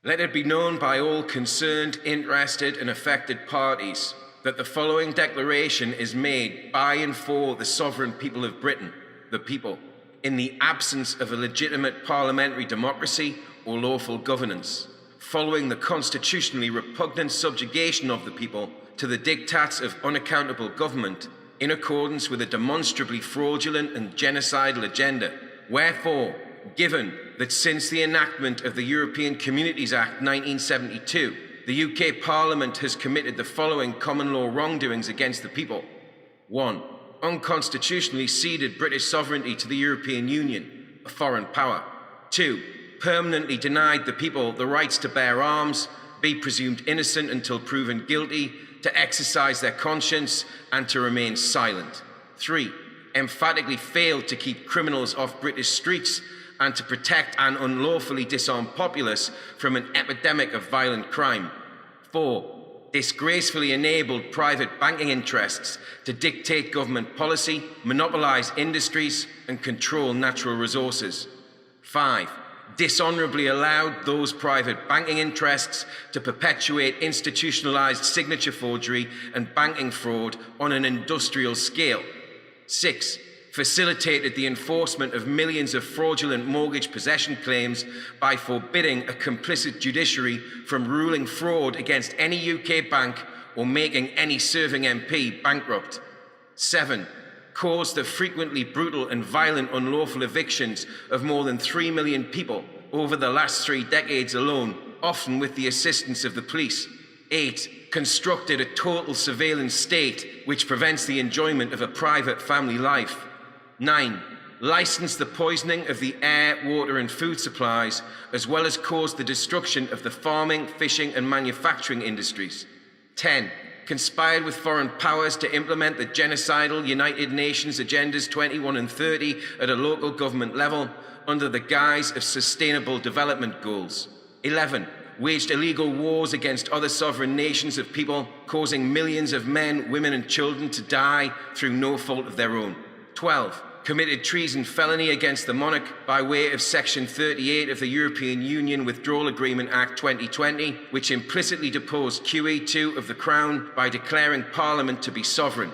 Let it be known by all concerned, interested, and affected parties that the following declaration is made by and for the sovereign people of Britain, the people, in the absence of a legitimate parliamentary democracy or lawful governance, following the constitutionally repugnant subjugation of the people to the diktats of unaccountable government, in accordance with a demonstrably fraudulent and genocidal agenda. Wherefore, given that since the enactment of the European Communities Act 1972, the UK Parliament has committed the following common law wrongdoings against the people. 1. Unconstitutionally ceded British sovereignty to the European Union, a foreign power. 2. Permanently denied the people the rights to bear arms, be presumed innocent until proven guilty, to exercise their conscience, and to remain silent. 3. Emphatically failed to keep criminals off British streets and to protect an unlawfully disarmed populace from an epidemic of violent crime. 4. Disgracefully enabled private banking interests to dictate government policy, monopolize industries, and control natural resources. 5. Dishonorably allowed those private banking interests to perpetuate institutionalized signature forgery and banking fraud on an industrial scale. 6. Facilitated the enforcement of millions of fraudulent mortgage possession claims by forbidding a complicit judiciary from ruling fraud against any UK bank or making any serving MP bankrupt. 7. Caused the frequently brutal and violent unlawful evictions of more than 3 million people over the last 3 decades alone, often with the assistance of the police. 8. Constructed a total surveillance state which prevents the enjoyment of a private family life. 9. Licensed the poisoning of the air, water, and food supplies, as well as caused the destruction of the farming, fishing, and manufacturing industries. 10. Conspired with foreign powers to implement the genocidal United Nations Agendas 21 and 30 at a local government level under the guise of sustainable development goals. 11. Waged illegal wars against other sovereign nations of people, causing millions of men, women, and children to die through no fault of their own. 12. Committed treason felony against the Monarch by way of Section 38 of the European Union Withdrawal Agreement Act 2020, which implicitly deposed QE2 of the Crown by declaring Parliament to be sovereign.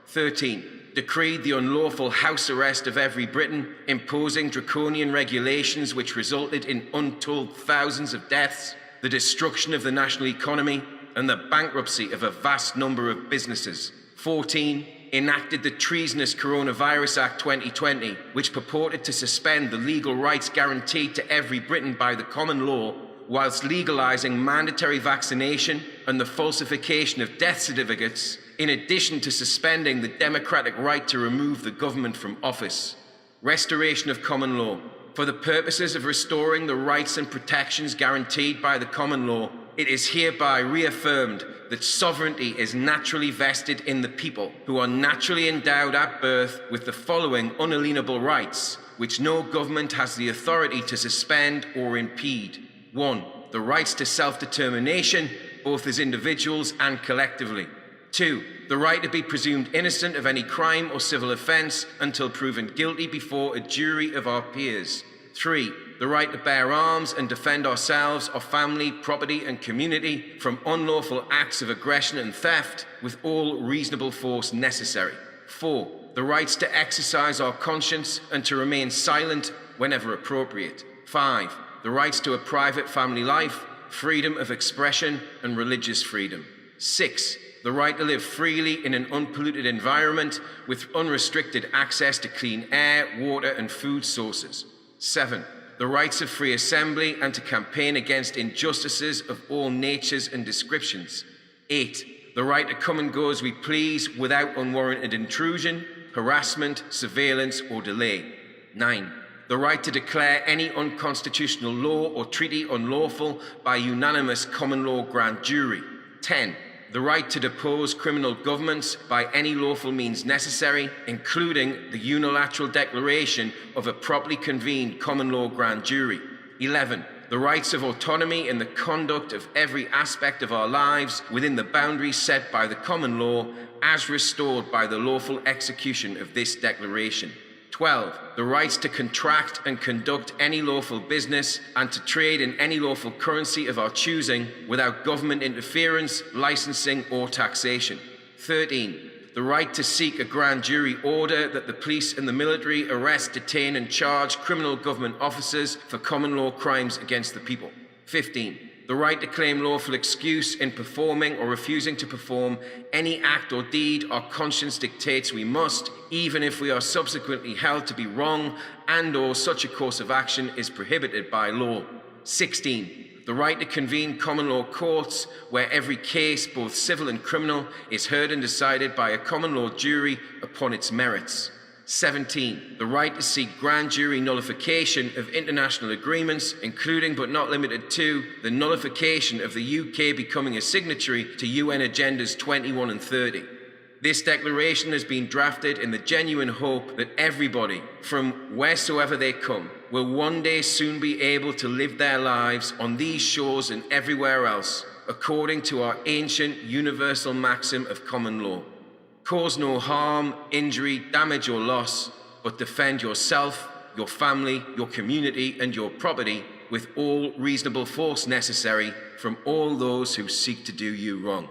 13. Decreed the unlawful house arrest of every Briton, imposing draconian regulations which resulted in untold thousands of deaths, the destruction of the national economy, and the bankruptcy of a vast number of businesses. 14. Enacted the treasonous Coronavirus Act 2020, which purported to suspend the legal rights guaranteed to every Briton by the common law, whilst legalizing mandatory vaccination and the falsification of death certificates, in addition to suspending the democratic right to remove the government from office. Restoration of common law. For the purposes of restoring the rights and protections guaranteed by the common law, it is hereby reaffirmed that sovereignty is naturally vested in the people, who are naturally endowed at birth with the following unalienable rights, which no government has the authority to suspend or impede. 1. The rights to self-determination, both as individuals and collectively. 2. The right to be presumed innocent of any crime or civil offence until proven guilty before a jury of our peers. 3. The right to bear arms and defend ourselves, our family, property, and community from unlawful acts of aggression and theft with all reasonable force necessary. 4. The rights to exercise our conscience and to remain silent whenever appropriate. 5. The rights to a private family life, freedom of expression, and religious freedom. 6. The right to live freely in an unpolluted environment with unrestricted access to clean air, water, and food sources. 7. The rights of free assembly and to campaign against injustices of all natures and descriptions. 8. The right to come and go as we please without unwarranted intrusion, harassment, surveillance, or delay. 9. The right to declare any unconstitutional law or treaty unlawful by unanimous common law grand jury. 10. The right to depose criminal governments by any lawful means necessary, including the unilateral declaration of a properly convened common law grand jury. 11. The rights of autonomy in the conduct of every aspect of our lives within the boundaries set by the common law, as restored by the lawful execution of this declaration. 12. The rights to contract and conduct any lawful business and to trade in any lawful currency of our choosing without government interference, licensing, or taxation. 13. The right to seek a grand jury order that the police and the military arrest, detain, and charge criminal government officers for common law crimes against the people. 15. The right to claim lawful excuse in performing or refusing to perform any act or deed our conscience dictates we must, even if we are subsequently held to be wrong and/or such a course of action is prohibited by law. 16. The right to convene common law courts where every case, both civil and criminal, is heard and decided by a common law jury upon its merits. 17. The right to seek grand jury nullification of international agreements, including but not limited to the nullification of the UK becoming a signatory to UN Agendas 21 and 30. This declaration has been drafted in the genuine hope that everybody, from wheresoever they come, will one day soon be able to live their lives on these shores and everywhere else, according to our ancient universal maxim of common law. Cause no harm, injury, damage, or loss, but defend yourself, your family, your community, and your property with all reasonable force necessary from all those who seek to do you wrong.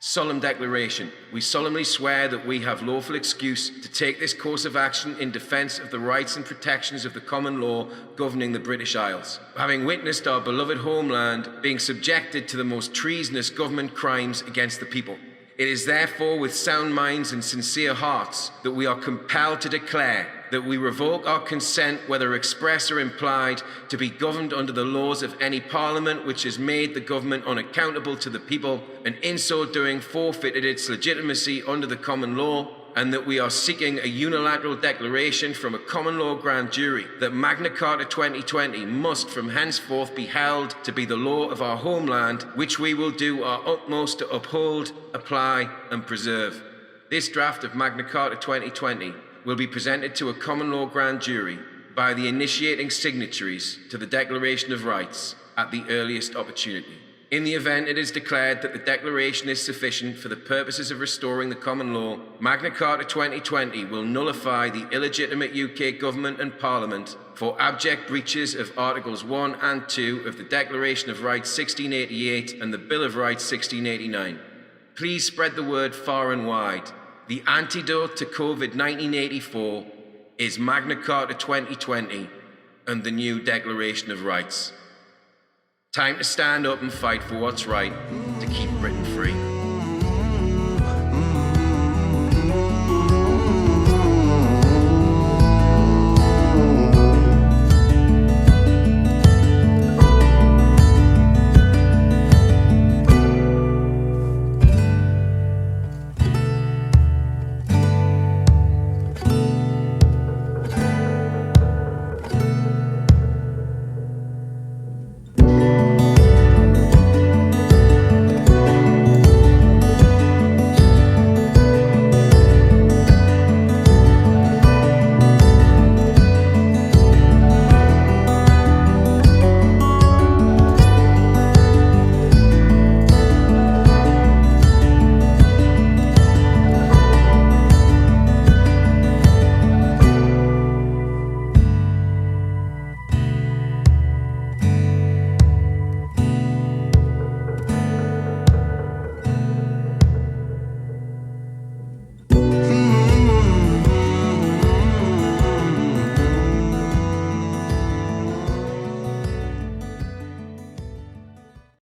Solemn declaration. We solemnly swear that we have lawful excuse to take this course of action in defence of the rights and protections of the common law governing the British Isles, having witnessed our beloved homeland being subjected to the most treasonous government crimes against the people. It is therefore with sound minds and sincere hearts that we are compelled to declare that we revoke our consent, whether express or implied, to be governed under the laws of any parliament which has made the government unaccountable to the people, and in so doing forfeited its legitimacy under the common law, and that we are seeking a unilateral declaration from a common law grand jury that Magna Carta 2020 must from henceforth be held to be the law of our homeland, which we will do our utmost to uphold, apply, and preserve. This draft of Magna Carta 2020 will be presented to a common law grand jury by the initiating signatories to the Declaration of Rights at the earliest opportunity. In the event it is declared that the declaration is sufficient for the purposes of restoring the common law, Magna Carta 2020 will nullify the illegitimate UK government and Parliament for abject breaches of Articles 1 and 2 of the Declaration of Rights 1688 and the Bill of Rights 1689. Please spread the word far and wide. The antidote to COVID-1984 is Magna Carta 2020 and the new Declaration of Rights. Time to stand up and fight for what's right to keep Britain free.